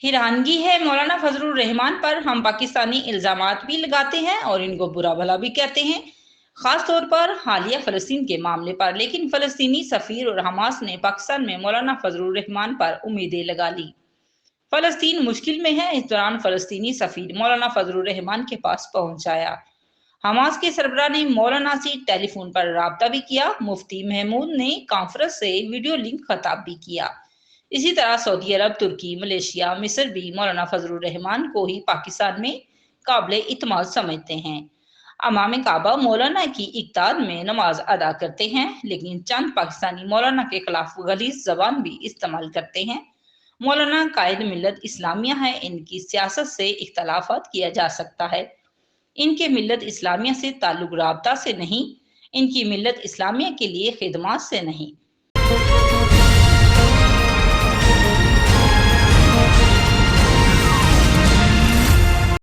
حیرانگی ہے مولانا فضل الرحمان پر ہم پاکستانی الزامات بھی لگاتے ہیں اور ان کو برا بھلا بھی کہتے ہیں، خاص طور پر حالیہ فلسطین کے معاملے پر، لیکن فلسطینی سفیر اور حماس نے پاکستان میں مولانا فضل الرحمان پر امیدیں لگا لی۔ فلسطین مشکل میں ہے، اس دوران فلسطینی سفیر مولانا فضل الرحمان کے پاس پہنچ آیا۔ حماس کے سربراہ نے مولانا سے ٹیلی فون پر رابطہ بھی کیا۔ مفتی محمود نے کانفرنس سے ویڈیو لنک خطاب بھی کیا۔ اسی طرح سعودی عرب، ترکی، ملیشیا، مصر بھی مولانا فضل الرحمان کو ہی پاکستان میں قابل اعتماد سمجھتے ہیں۔ امام کعبہ مولانا کی اقتدار میں نماز ادا کرتے ہیں، لیکن چند پاکستانی مولانا کے خلاف غلیظ زبان بھی استعمال کرتے ہیں۔ مولانا قائد ملت اسلامیہ ہے، ان کی سیاست سے اختلافات کیا جا سکتا ہے، ان کے ملت اسلامیہ سے تعلق رابطہ سے نہیں، ان کی ملت اسلامیہ کے لیے خدمات سے نہیں۔